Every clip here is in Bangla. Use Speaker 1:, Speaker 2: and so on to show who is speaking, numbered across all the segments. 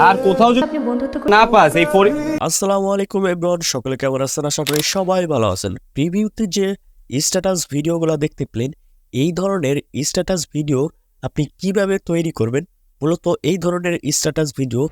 Speaker 1: আর কোথাও যদি
Speaker 2: আপনি বন্ধুত্ব
Speaker 1: না পাস এই
Speaker 3: আসসালামু আলাইকুম এভরিওয়ান, সকলে কেমন আছেন? আশা করি সবাই ভালো আছেন। প্রিভিউতে যে স্ট্যাটাস ভিডিওগুলো দেখতে পেলেন, এই ধরনের স্ট্যাটাস ভিডিও আপনি কিভাবে তৈরি করবেন? মূলত এই ধরনের স্ট্যাটাস ভিডিও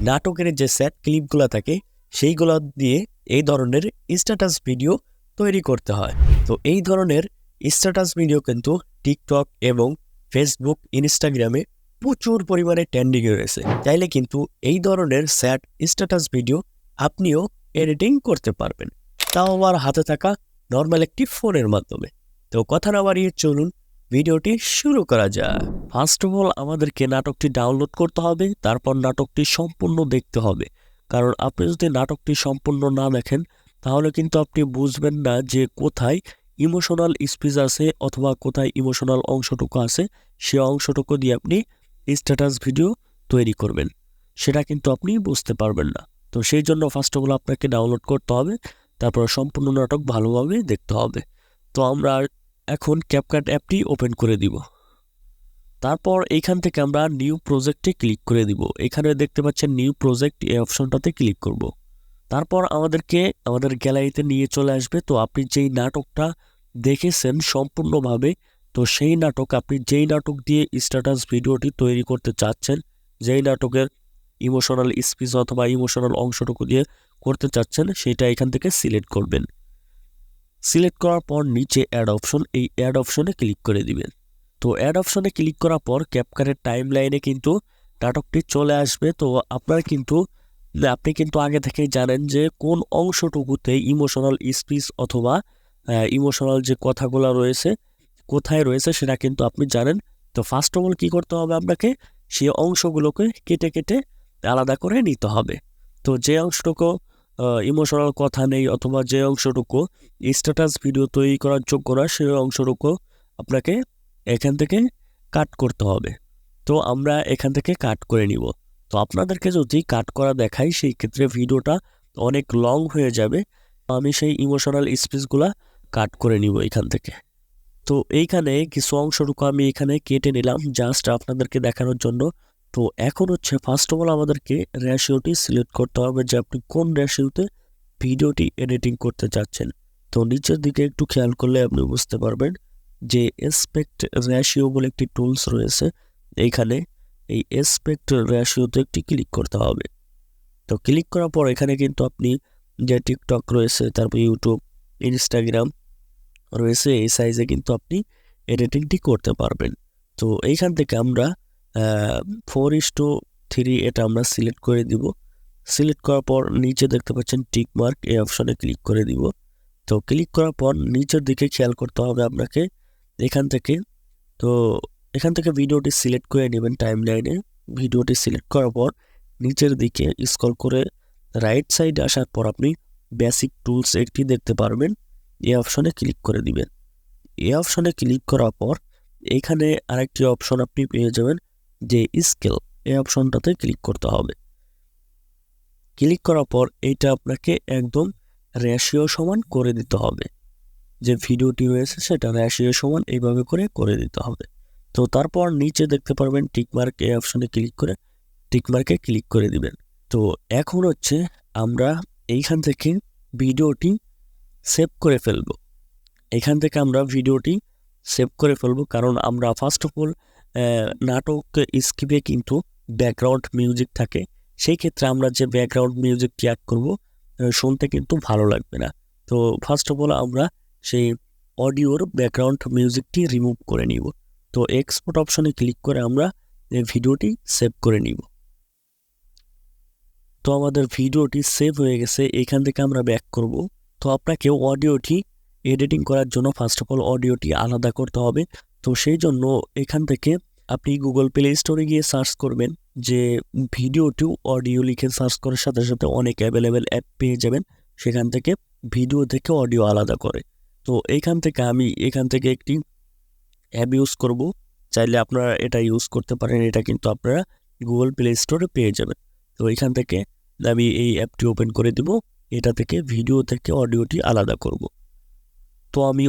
Speaker 3: নাটকের যে সেট ক্লিপগুলো থাকে সেইগুলো দিয়ে এই ধরনের স্ট্যাটাস ভিডিও তৈরি করতে হয়। তো এই ধরনের স্ট্যাটাস ভিডিও কিন্তু টিকটক এবং ফেসবুক, ইনস্টাগ্রামে প্রচুর পরিমাণে ট্রেন্ডিংয়ে রয়েছে। চাইলে কিন্তু এই ধরনের স্যাট স্ট্যাটাস ভিডিও আপনিও এডিটিং করতে পারবেন, তাও আমার হাতে থাকা নর্মাল একটি ফোনের মাধ্যমে। তো কথা না বাড়িয়ে চলুন ভিডিওটি শুরু করা যায়। ফার্স্ট অফ অল আমাদেরকে নাটকটি ডাউনলোড করতে হবে, তারপর নাটকটি সম্পূর্ণ দেখতে হবে। কারণ আপনি যদি নাটকটি সম্পূর্ণ না দেখেন তাহলে কিন্তু আপনি বুঝবেন না যে কোথায় ইমোশনাল স্পিচ আছে অথবা কোথায় ইমোশনাল অংশটুকু আছে। সে অংশটুকু দিয়ে আপনি স্ট্যাটাস ভিডিও তৈরি করবেন, সেটা কিন্তু আপনি বুঝতে পারবেন না। তো সেই জন্য ফার্স্ট অফ অল আপনাকে ডাউনলোড করতে হবে, তারপর সম্পূর্ণ নাটক ভালোভাবে দেখতে হবে। তো আমরা এখন ক্যাপকাট অ্যাপটি ওপেন করে দিব। তারপর এইখান থেকে আমরা নিউ প্রজেক্টে ক্লিক করে দিব। এখানে দেখতে পাচ্ছেন নিউ প্রজেক্ট, এই অপশনটাতে ক্লিক করব। তারপর আমাদেরকে আমাদের গ্যালারিতে নিয়ে চলে আসবে। তো আপনি যেই নাটকটা দেখেছেন সম্পূর্ণভাবে, তো সেই নাটক আপনি যেই নাটক দিয়ে স্ট্যাটাস ভিডিওটি তৈরি করতে চাচ্ছেন, যেই নাটকের ইমোশনাল স্পিচ অথবা ইমোশনাল অংশটুকু দিয়ে করতে চাচ্ছেন, সেটা এখান থেকে সিলেক্ট করবেন। সিলেক্ট করার পর নিচে অ্যাড অপশন, এই অ্যাড অপশনে ক্লিক করে দিবেন। তো অ্যাড অপশনে ক্লিক করার পর ক্যাপকাটের টাইম লাইনে কিন্তু নাটকটি চলে আসবে। তো আপনি কিন্তু আগে থেকেই জানেন যে কোন অংশটুকুতে ইমোশনাল স্পিচ অথবা ইমোশনাল যে কথাগুলো রয়েছে কোথায় রয়েছে সেটা কিন্তু আপনি জানেন। তো ফার্স্ট অফ অল কী করতে হবে, আপনাকে সেই অংশগুলোকে কেটে কেটে আলাদা করে নিতে হবে। তো যে অংশটুকু ইমোশনাল কথা নেই অথবা যে অংশটুকু স্ট্যাটাস ভিডিও তৈরি করার যোগ্য না, সেই অংশটুকু আপনাকে এখান থেকে কাট করতে হবে। তো আমরা এখান থেকে কাট করে নিব। তো আপনাদেরকে যদি কাট করা দেখাই সেই ক্ষেত্রে ভিডিওটা অনেক লং হয়ে যাবে। আমি সেই ইমোশনাল স্পিচগুলা কাট করে নিব এখান থেকে। তো এইখানে কিছু অংশটুকু আমি এখানে কেটে নিলাম জাস্ট আপনাদেরকে দেখানোর জন্য। তো এখন হচ্ছে ফার্স্ট অফ অল আমাদেরকে রেশিওটি সিলেক্ট করতে হবে যে আপনি কোন রেশিওতে ভিডিওটি এডিটিং করতে চাচ্ছেন। তো নিচের দিকে একটু খেয়াল করলে আপনি বুঝতে পারবেন যে এসপেক্ট রেশিও বলে একটি টুলস রয়েছে। এইখানে এই এসপেক্ট রেশিওতে একটি ক্লিক করতে হবে। তো ক্লিক করার পর এখানে কিন্তু আপনি যে টিকটক রয়েছে, তারপর ইউটিউব, ইনস্টাগ্রাম রয়েছে, এই সাইজে কিন্তু আপনি এডিটিংটি করতে পারবেন। তো এইখান থেকে আমরা 4:3 এটা আমরা সিলেক্ট করে দিব। সিলেক্ট করার পর নিচে দেখতে পাচ্ছেন টিক মার্ক, এই অপশনে ক্লিক করে দিব। তো ক্লিক করার পর নিচের দিকে খেয়াল করতে হবে আপনাকে এখান থেকে। তো এখান থেকে ভিডিওটি সিলেক্ট করে নেবেন টাইম লাইনে। ভিডিওটি সিলেক্ট করার পর নিচের দিকে স্ক্রল করে রাইট সাইডে আসার পর আপনি বেসিক টুলস একটি দেখতে পারবেন, এই অপশনে ক্লিক করে দিবেন। এই অপশনে ক্লিক করার পর এখানে আরেকটি অপশন আপনি পেয়ে যাবেন যে স্কেল, এই অপশনটাতে ক্লিক করতে হবে। ক্লিক করার পর এইটা আপনাকে একদম রেশিও সমান করে দিতে হবে। যে ভিডিওটি রয়েছে সেটা রেশিও সমান এইভাবে করে দিতে হবে। তো তারপর নিচে দেখতে পারবেন টিকমার্ক, এই অপশনে ক্লিক করে টিকমার্কে ক্লিক করে দিবেন। তো এখন হচ্ছে আমরা এইখান থেকে ভিডিওটি সেভ করে ফেলব। এখান থেকে আমরা ভিডিওটি সেভ করে ফেলব, কারণ আমরা ফার্স্ট অফ অল নাটক স্কিপে কিন্তু ব্যাকগ্রাউন্ড মিউজিক থাকে। সেই ক্ষেত্রে আমরা যে ব্যাকগ্রাউন্ড মিউজিকটি অ্যাড করব শুনতে কিন্তু ভালো লাগবে না। তো ফার্স্ট অফ অল আমরা সেই অডিওর ব্যাকগ্রাউন্ড মিউজিকটি রিমুভ করে নিব। তো এক্সপোর্ট অপশনে ক্লিক করে আমরা এই ভিডিওটি সেভ করে নিব। তো আমাদের ভিডিওটি সেভ হয়ে গেছে, এখান থেকে আমরা ব্যাক করব। তো আপনাকে অডিওটি এডিটিং করার জন্য ফার্স্ট অফ অল অডিওটি আলাদা করতে হবে। তো সেই জন্য এখান থেকে আপনি গুগল প্লে স্টোরে গিয়ে সার্চ করবেন যে ভিডিও টু অডিও, লিখে সার্চ করার সাথে সাথে অনেক অ্যাভেলেবেল অ্যাপ পেয়ে যাবেন সেখান থেকে ভিডিও থেকে অডিও আলাদা করে। তো এখান থেকে একটি অ্যাপ ইউজ করব। চাইলে আপনারা এটা ইউজ করতে পারেন, এটা কিন্তু আপনারা গুগল প্লে স্টোরে পেয়ে যাবেন। তো এখান থেকে আমি এই অ্যাপটি ওপেন করে দিব, এটা থেকে ভিডিও থেকে অডিওটি আলাদা করব। তো আমি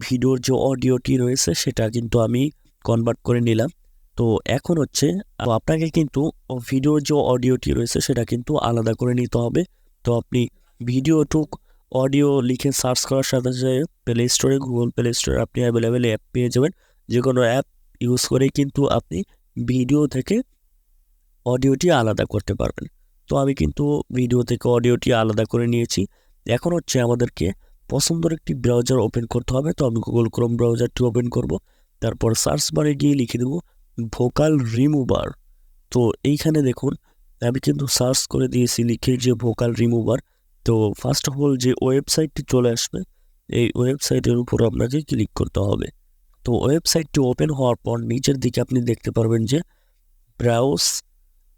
Speaker 3: ভিডিওর যে অডিওটি রয়েছে সেটা কিন্তু আমি কনভার্ট করে নিলাম। তো এখন হচ্ছে আপনাকে কিন্তু ভিডিওর যে অডিওটি রয়েছে সেটা কিন্তু আলাদা করে নিতে হবে। তো আপনি ভিডিও টু অডিও লিখে সার্চ করার সাথে সাথে প্লে স্টোরে, গুগল প্লে স্টোরে আপনি অ্যাভেলেবেল অ্যাপ পেয়ে যাবেন। যে কোনো অ্যাপ ইউজ করেই কিন্তু আপনি ভিডিও থেকে অডিওটি আলাদা করতে পারবেন। তো আমি কিন্তু ভিডিও থেকে অডিওটি আলাদা করে নিয়েছি। এখন হচ্ছে আমাদেরকে পছন্দের একটি ব্রাউজার ওপেন করতে হবে। তো আমি গুগল ক্রোম ব্রাউজারটি ওপেন করব, তারপর সার্চ বারে গিয়ে লিখে দেব ভোকাল রিমুভার। তো এইখানে দেখুন আমি কিন্তু সার্চ করে দিয়েছি লিখে যে ভোকাল রিমুভার। তো ফার্স্ট অফ অল যে ওয়েবসাইটটি চলে আসবে, এই ওয়েবসাইটের উপর আপনাকে ক্লিক করতে হবে। তো ওয়েবসাইটটি ওপেন হওয়ার পর নিচের দিকে আপনি দেখতে পারবেন যে ব্রাউজ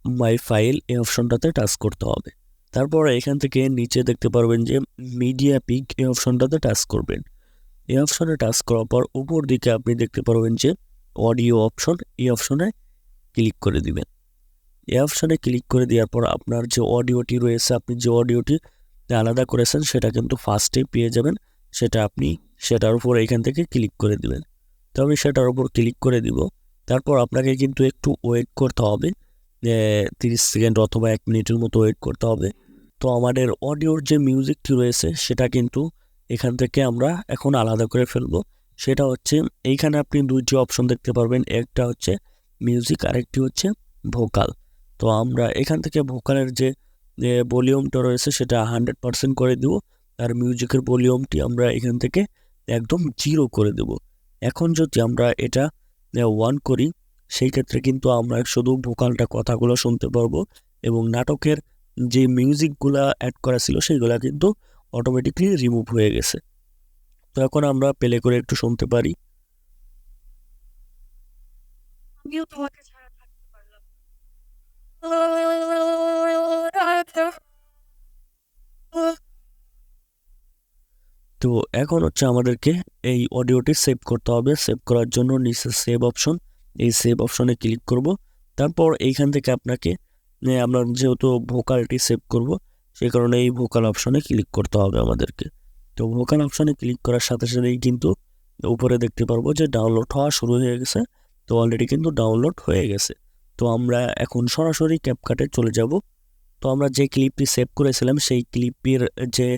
Speaker 3: মাই ফাইল এই অপশনটাতে টাচ করতে হবে। তারপর এখান থেকে নিচে দেখতে পারবেন যে মিডিয়া পিক এই অপশনটাতে টাচ করবেন। এই অপশনে টাচ করার পর উপর দিকে আপনি দেখতে পারবেন যে অডিও অপশন, এই অপশনে ক্লিক করে দিবেন। এই অপশনে ক্লিক করে দেওয়ার পর আপনার যে অডিওটি রয়েছে, আপনি যে অডিওটি আলাদা করেছেন সেটা কিন্তু ফার্স্টে পেয়ে যাবেন। সেটা আপনি সেটার উপর এখান থেকে ক্লিক করে দিবেন। তো আমি সেটার উপর ক্লিক করে দিব। তারপর আপনাকে কিন্তু একটু ওয়েট করতে হবে, 30 সেকেন্ড অথবা 1 মিনিটের মতো ওয়েট করতে হবে। তো আমাদের অডিওর যে মিউজিকটি রয়েছে সেটা কিন্তু এখান থেকে আমরা এখন আলাদা করে ফেলবো। সেটা হচ্ছে এইখানে আপনি দুইটি অপশন দেখতে পারবেন, একটা হচ্ছে মিউজিক আর একটি হচ্ছে ভোকাল। তো আমরা এখান থেকে ভোকালের যে ভলিউমটা রয়েছে সেটা 100% করে দেব, আর মিউজিকের ভলিউমটি আমরা এখান থেকে একদম 0 করে দেব। এখন যদি আমরা এটা 1 করি সেই ক্ষেত্রে কিন্তু আমরা শুধু ভোকালটা কথাগুলো শুনতে পারবো, এবং নাটকের যে মিউজিকগুলা অ্যাড করা ছিল সেগুলা কিন্তু অটোমেটিকলি রিমুভ হয়ে গেছে। তো এখন আমরা প্লে করে একটু শুনতে পারি।
Speaker 2: আমিও তোমাকে ছাড়া থাকতে পারলাম না।
Speaker 3: তো এখন হচ্ছে আমাদেরকে এই অডিওটি সেভ করতে হবে। সেভ করার জন্য নিচে সেভ অপশন, এই সেভ অপশনে ক্লিক করব। তারপর এইখান থেকে আপনাকে আমরা যেহেতু ভোকালটি সেভ করব সেই কারণে এই ভোকাল অপশনে ক্লিক করতে হবে আমাদেরকে। তো ভোকাল অপশনে ক্লিক করার সাথে সাথেই কিন্তু উপরে দেখতে পারবো যে ডাউনলোড হওয়া শুরু হয়ে গেছে। তো অলরেডি কিন্তু ডাউনলোড হয়ে গেছে। তো আমরা এখন সরাসরি ক্যাপকাটে চলে যাব। তো আমরা যে ক্লিপটি সেভ করেছিলাম সেই ক্লিপের যে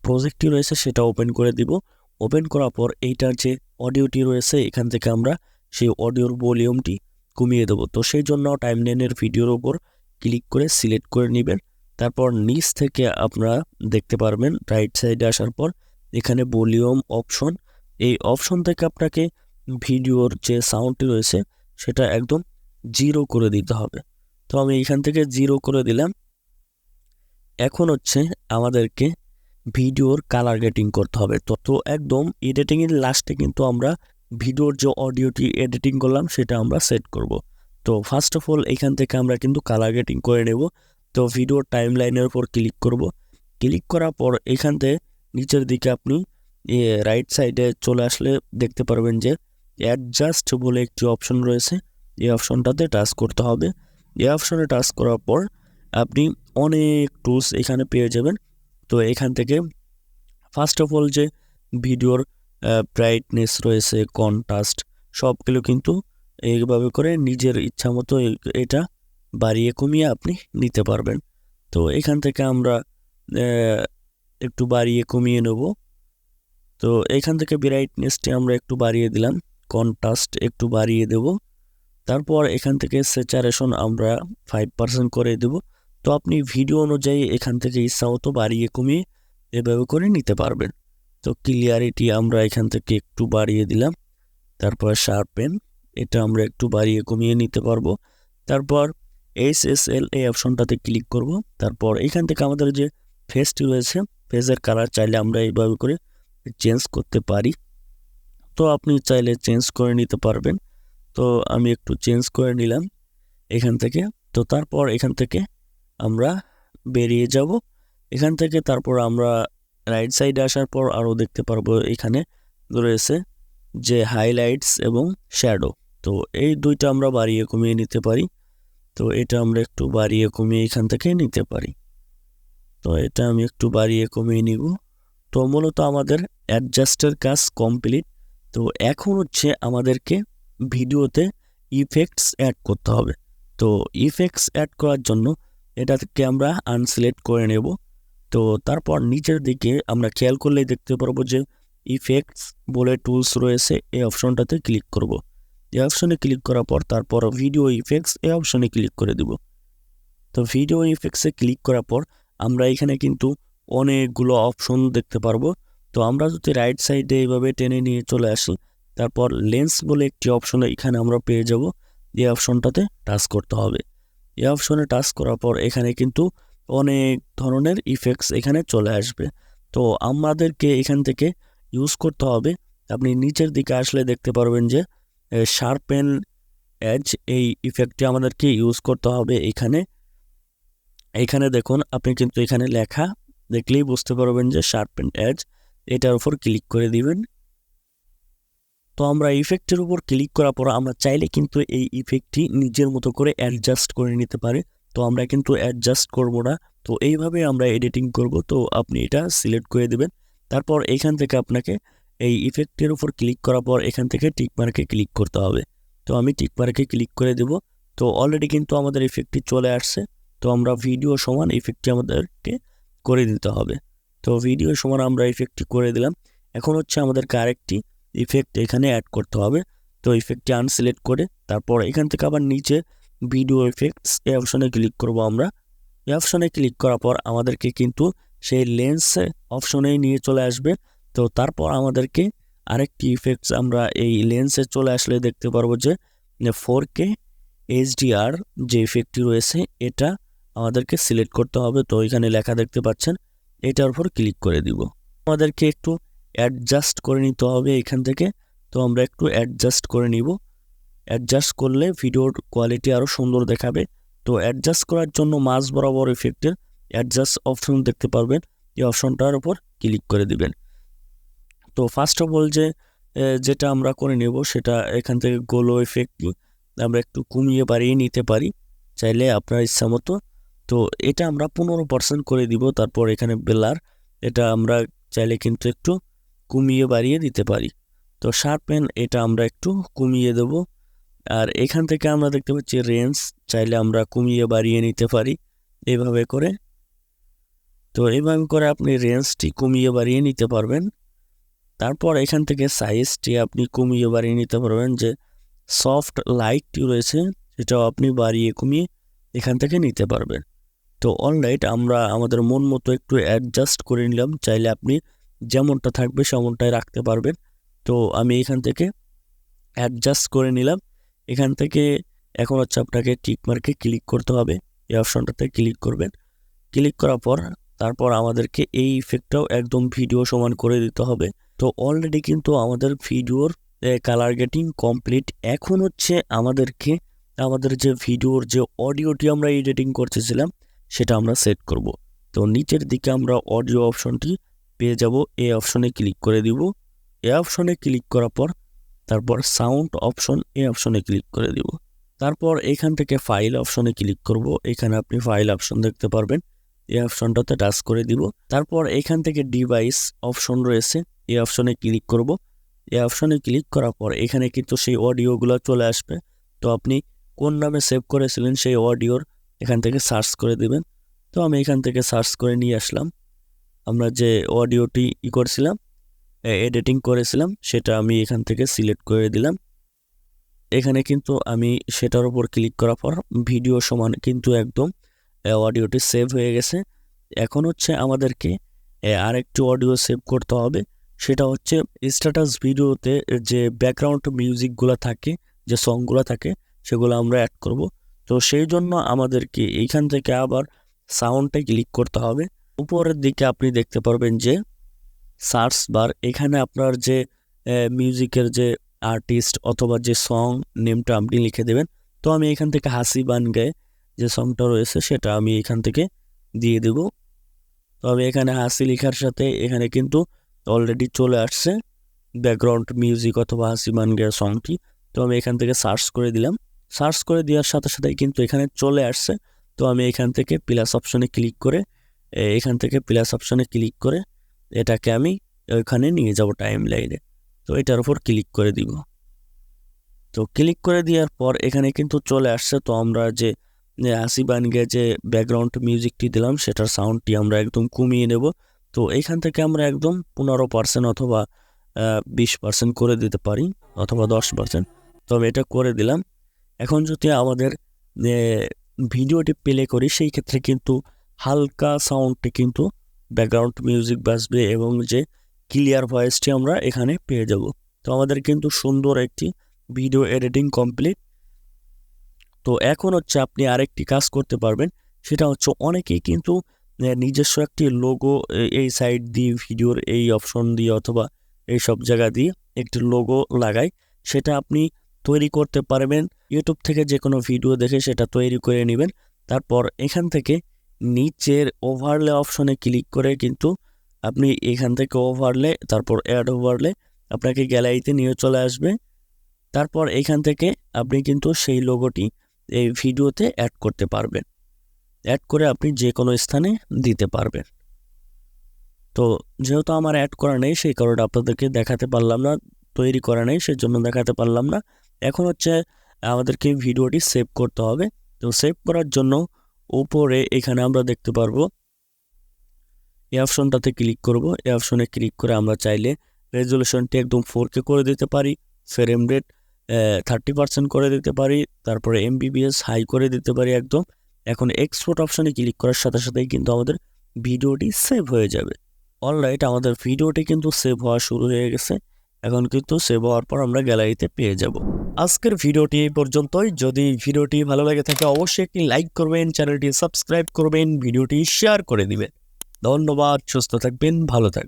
Speaker 3: প্রজেক্টটি রয়েছে সেটা ওপেন করে দিব। ওপেন করার পর এইটার যে অডিওটি রয়েছে এখান থেকে আমরা সেই অডিওর ভলিউমটি কমিয়ে দেবো। তো সেই জন্য টাইমলাইনের ভিডিওর উপর ক্লিক করে সিলেক্ট করে নেবেন। তারপর নিচ থেকে আপনারা দেখতে পারবেন রাইট সাইডে আসার পর এখানে ভলিউম অপশন, এই অপশন থেকে আপনাকে ভিডিওর যে সাউন্ডটি রয়েছে সেটা একদম 0 করে দিতে হবে। তো আমি এখান থেকে 0 করে দিলাম। এখন হচ্ছে আমাদেরকে ভিডিওর কালার গ্রেডিং করতে হবে। তো একদম এডিটিংয়ের লাস্টে কিন্তু আমরা ভিডিওর যে অডিওটি এডিটিং করলাম সেটা আমরা সেট করব। তো ফার্স্ট অফ অল এখান থেকে আমরা কিন্তু কালার গ্রেডিং করে নেব। তো ভিডিওর টাইম লাইনের উপর ক্লিক করব। ক্লিক করার পর এখান থেকে নিচের দিকে আপনি রাইট সাইডে চলে আসলে দেখতে পারবেন যে অ্যাডজাস্ট বলে একটি অপশন রয়েছে, এই অপশনটাতে টাচ করতে হবে। এই অপশনে টাচ করার পর আপনি অনেক টুলস এখানে পেয়ে যাবেন। তো এখান থেকে ফার্স্ট অফ অল যে ভিডিওর ব্রাইটনেস রয়েছে, কন্ট্রাস্ট সবগুলো কিন্তু এইভাবে করে নিজের ইচ্ছা মতো এটা বাড়িয়ে কমিয়ে আপনি নিতে পারবেন। তো এখান থেকে আমরা একটু বাড়িয়ে কমিয়ে নেব। তো এখান থেকে ব্রাইটনেসটি আমরা একটু বাড়িয়ে দিলাম, কন্ট্রাস্ট একটু বাড়িয়ে দেব। তারপর এখান থেকে স্যাচুরেশন আমরা 5% করে দেব। তো আপনি ভিডিও অনুযায়ী এখান থেকে ইচ্ছা মতো বাড়িয়ে কমিয়ে এভাবে করে নিতে পারবেন। তো ক্লিয়ারিটি আমরা এখান থেকে একটু বাড়িয়ে দিলাম। তারপর শার্পেন এটা আমরা একটু বাড়িয়ে কমিয়ে নিতে পারবো। তারপর SSL এই অপশনটাতে ক্লিক করব। তারপর এখান থেকে আমাদের যে ফেসটি রয়েছে ফেসের কালার চাইলে আমরা এইভাবে করে চেঞ্জ করতে পারি। তো আপনি চাইলে চেঞ্জ করে নিতে পারবেন। তো আমি একটু চেঞ্জ করে নিলাম এখান থেকে। তো তারপর এখান থেকে আমরা বেরিয়ে যাব এখান থেকে। তারপর আমরা রাইট সাইডে আসার পর আরও দেখতে পারবো এখানে রয়েছে যে হাইলাইটস এবং শ্যাডো। তো এই দুইটা আমরা বাড়িয়ে কমিয়ে নিতে পারি। তো এটা আমরা একটু বাড়িয়ে কমিয়ে এখান থেকে নিতে পারি। তো এটা আমি একটু বাড়িয়ে কমিয়ে নিব। তো মূলত আমাদের অ্যাডজাস্টের কাজ কমপ্লিট। তো এখন হচ্ছে আমাদেরকে ভিডিওতে ইফেক্টস অ্যাড করতে হবে। তো ইফেক্টস অ্যাড করার জন্য এটাকে আমরা আনসিলেক্ট করে নেব। তো তারপর নিচের দিকে আমরা খেয়াল করলেই দেখতে পারবো যে ইফেক্টস বলে টুলস রয়েছে, এই অপশনটাতে ক্লিক করব। এই অপশনে ক্লিক করার পর তারপর ভিডিও ইফেক্টস এই অপশনে ক্লিক করে দিব। তো ভিডিও ইফেক্টসে ক্লিক করার পর আমরা এখানে কিন্তু অনেকগুলো অপশন দেখতে পারবো। তো আমরা যদি রাইট সাইডে এইভাবে টেনে নিয়ে চলে আসি, তারপর লেন্স বলে একটি অপশন এখানে আমরা পেয়ে যাব। এই অপশনটাতে টাচ করতে হবে। এই অপশনে টাচ করার পর এখানে কিন্তু অনেক ধরনের ইফেক্টস এখানে চলে আসবে। তো আমাদেরকে এখান থেকে ইউজ করতে হবে। আপনি নিচের দিকে আসলে দেখতে পারবেন যে শার্পেন এজ, এই ইফেক্টটি আমাদেরকে ইউজ করতে হবে। এখানে দেখুন, আপনি কিন্তু এখানে লেখা দেখলেই বুঝতে পারবেন যে শার্পেন এজ, এটার উপর ক্লিক করে দিবেন। তো আমরা ইফেক্টের উপর ক্লিক করার পর আমরা চাইলে কিন্তু এই ইফেক্টটি নিজের মতো করে অ্যাডজাস্ট করে নিতে পারি। তো আমরা কিন্তু অ্যাডজাস্ট করব না, তো এইভাবে আমরা এডিটিং করব। তো আপনি এটা সিলেক্ট করে দিবেন। তারপর এখান থেকে আপনাকে এই ইফেক্টের উপর ক্লিক করার পর এখান থেকে টিক মার্কে ক্লিক করতে হবে। তো আমি টিক মার্কে ক্লিক করে দেব। তো অলরেডি কিন্তু আমাদের ইফেক্টটি চলে আসছে। তো আমরা ভিডিও সমান ইফেক্টটি আমাদেরকে করে দিতে হবে। তো ভিডিও সমান আমরা ইফেক্টটি করে দিলাম। এখন হচ্ছে আমাদেরকে আরেকটি ইফেক্ট এখানে অ্যাড করতে হবে। তো ইফেক্টটি আনসিলেক্ট করে তারপর এখান থেকে আবার নিচে ভিডিও ইফেক্টস এই অপশনে ক্লিক করব আমরা। এই অপশনে ক্লিক করার পর আমাদেরকে কিন্তু সেই লেন্স অপশনেই নিয়ে চলে আসবে। তো তারপর আমাদেরকে আরেকটি ইফেক্টস আমরা এই লেন্সে চলে আসলে দেখতে পারবো যে 4K HDR যে ইফেক্টটি রয়েছে এটা আমাদেরকে সিলেক্ট করতে হবে। তো এখানে লেখা দেখতে পাচ্ছেন, এটার উপর ক্লিক করে দিব। আমাদেরকে একটু অ্যাডজাস্ট করে নিতে হবে এখান থেকে। তো আমরা একটু অ্যাডজাস্ট করে নিব। অ্যাডজাস্ট করলে ভিডিওর কোয়ালিটি আরও সুন্দর দেখাবে। তো অ্যাডজাস্ট করার জন্য মাঝ বরাবর ইফেক্টের অ্যাডজাস্ট অপশন দেখতে পারবেন, এই অপশনটার উপর ক্লিক করে দিবেন। তো ফার্স্ট অফ অল যেটা আমরা করে নেব সেটা এখান থেকে গোলো ইফেক্ট আমরা একটু কমিয়ে বাড়িয়ে নিতে পারি চাইলে আপনার ইচ্ছা মতো। তো এটা আমরা 15% করে দিব। তারপর এখানে বেলার, এটা আমরা চাইলে কিন্তু একটু কমিয়ে বাড়িয়ে দিতে পারি। তো শার্পেন, এটা আমরা একটু কমিয়ে দেব। আর এখান থেকে আমরা দেখতে পাচ্ছি রেঞ্জ, চাইলে আমরা কমিয়ে বাড়িয়ে নিতে পারি এইভাবে করে। তো এইভাবে করে আপনি রেঞ্জটি কমিয়ে বাড়িয়ে নিতে পারবেন। তারপর এখান থেকে সাইজটি আপনি কমিয়ে বাড়িয়ে নিতে পারবেন। যে সফট লাইটটি রয়েছে সেটাও আপনি বাড়িয়ে কমিয়ে এখান থেকে নিতে পারবেন। তো অলরাইট আমরা আমাদের মন মতো একটু অ্যাডজাস্ট করে নিলাম। চাইলে আপনি যেমনটা থাকবে সেমনটাই রাখতে পারবেন। তো আমি এখান থেকে অ্যাডজাস্ট করে নিলাম। এখান থেকে এখন হচ্ছে আপনাকে টিক মার্কে ক্লিক করতে হবে। এই অপশনটাতে ক্লিক করবেন। ক্লিক করার পর তারপর আমাদেরকে এই ইফেক্টটাও একদম ভিডিও সমান করে দিতে হবে। তো অলরেডি কিন্তু আমাদের ভিডিওর কালার গেটিং কমপ্লিট। এখন হচ্ছে আমাদেরকে আমাদের যে ভিডিওর যে অডিওটি আমরা এডিটিং করতেছিলাম সেটা আমরা সেট করব। তো নিচের দিকে আমরা অডিও অপশনটি পেয়ে যাব। এই অপশনে ক্লিক করে দিব। এই অপশনে ক্লিক করার পর তারপর সাউন্ড অপশন, এই অপশনে ক্লিক করে দিব। তারপর এখান থেকে ফাইল অপশনে ক্লিক করব। এখানে আপনি ফাইল অপশন দেখতে পারবেন, এই অপশনটাতে টাচ করে দিব। তারপর এখান থেকে ডিভাইস অপশন রয়েছে, এই অপশনে ক্লিক করব। এই অপশনে ক্লিক করার পর এখানে কিন্তু সেই অডিওগুলো চলে আসবে। তো আপনি কোন নামে সেভ করেছিলেন সেই অডিওর এখান থেকে সার্চ করে দিবেন। তো আমি এখান থেকে সার্চ করে নিয়ে আসলাম। আমরা যে অডিওটি করছিলাম, এডিটিং করেছিলাম, সেটা আমি এখান থেকে সিলেক্ট করে দিলাম। এখানে কিন্তু আমি সেটার উপর ক্লিক করার পর ভিডিও সমান কিন্তু একদম অডিওটি সেভ হয়ে গেছে। এখন হচ্ছে আমাদেরকে আরেকটু অডিও সেভ করতে হবে। সেটা হচ্ছে স্ট্যাটাস ভিডিওতে যে ব্যাকগ্রাউন্ড মিউজিকগুলো থাকে, যে সংগুলো থাকে, সেগুলো আমরা অ্যাড করব। তো সেই জন্য আমাদেরকে এইখান থেকে আবার সাউন্ডে ক্লিক করতে হবে। উপরের দিকে আপনি দেখতে পারবেন যে সার্চ বার, এখানে আপনার যে মিউজিকের যে আর্টিস্ট অথবা যে সং নেমটা আপনি লিখে দেবেন। তো আমি এখান থেকে হাসি বান গায়ে যে সংটা রয়েছে সেটা আমি এখান থেকে দিয়ে দেব। তো আমি এখানে হাসি লেখার সাথে এখানে কিন্তু অলরেডি চলে আসছে ব্যাকগ্রাউন্ড মিউজিক অথবা হাসি বান গায়ের সংটি। তো আমি এখান থেকে সার্চ করে দিলাম। সার্চ করে দেওয়ার সাথে সাথেই কিন্তু এখানে চলে আসছে। তো আমি এখান থেকে প্লাস অপশনে ক্লিক করে এটাকে আমি ওইখানে নিয়ে যাব টাইম লাইনে। তো এটার উপর ক্লিক করে দিব। তো ক্লিক করে দেওয়ার পর এখানে কিন্তু চলে আসছে। তো আমরা যে হাসি বান গিয়ে যে ব্যাকগ্রাউন্ড মিউজিকটি দিলাম সেটার সাউন্ডটি আমরা একদম কমিয়ে নেব। তো এইখান থেকে আমরা একদম 15% অথবা 20% করে দিতে পারি, অথবা 10%। তবে এটা করে দিলাম। এখন যদি আমাদের ভিডিওটি প্লে করি সেই ক্ষেত্রে কিন্তু হালকা সাউন্ডটি কিন্তু ব্যাকগ্রাউন্ড মিউজিক বাজবে এবং যে ক্লিয়ার ভয়েসটি আমরা এখানে পেয়ে যাব। তো আমাদের কিন্তু সুন্দর একটি ভিডিও এডিটিং কমপ্লিট। তো এখন হচ্ছে আপনি আরেকটি কাজ করতে পারবেন, সেটা হচ্ছে অনেকেই কিন্তু নিজস্ব একটি লোগো এই সাইড দিয়ে ভিডিওর এই অপশন দিয়ে অথবা এই সব জায়গা দিয়ে একটি লোগো লাগায়। সেটা আপনি তৈরি করতে পারবেন ইউটিউব থেকে যে কোনো ভিডিও দেখে সেটা তৈরি করে নেবেন। তারপর এখান থেকে নিচের ওভারলে অপশনে ক্লিক করে কিন্তু আপনি এখান থেকে ওভারলে, তারপর অ্যাড ওভারলে আপনাকে গ্যালারিতে নিয়ে চলে আসবে। তারপর এখান থেকে আপনি কিন্তু সেই লোগোটি এই ভিডিওতে অ্যাড করতে পারবেন। অ্যাড করে আপনি যে কোনো স্থানে দিতে পারবেন। তো যেহেতু আমার অ্যাড করা নেই সেই কারণে আপনাদেরকে দেখাতে পারলাম না, তৈরি করা নেই সেজন্য দেখাতে পারলাম না। এখন হচ্ছে আমাদেরকে ভিডিওটি সেভ করতে হবে। তো সেভ করার জন্য উপরে এখানে আমরা দেখতে পারবো এই অপশনটাতে ক্লিক করব। এই অপশনে ক্লিক করে আমরা চাইলে রেজলিউশনটি একদম 4K করে দিতে পারি, ফ্রেম রেট 30% করে দিতে পারি, তারপরে MBPS হাই করে দিতে পারি একদম। এখন এক্সপোর্ট অপশনে ক্লিক করার সাথে সাথেই কিন্তু আমাদের ভিডিওটি সেভ হয়ে যাবে। অলরাইট, আমাদের ভিডিওটি কিন্তু সেভ হওয়া শুরু হয়ে গেছে। এখন কিন্তু সেভ হওয়ার পর আমরা গ্যালারিতে পেয়ে যাব। আজকের ভিডিওটি এই পর্যন্তই। যদি ভিডিওটি ভালো লাগে থাকে অবশ্যই একটি লাইক করবেন, চ্যানেলটি সাবস্ক্রাইব করবেন, ভিডিওটি শেয়ার করে দিবেন। ধন্যবাদ, সুস্থ থাকবেন, ভালো থাকবেন।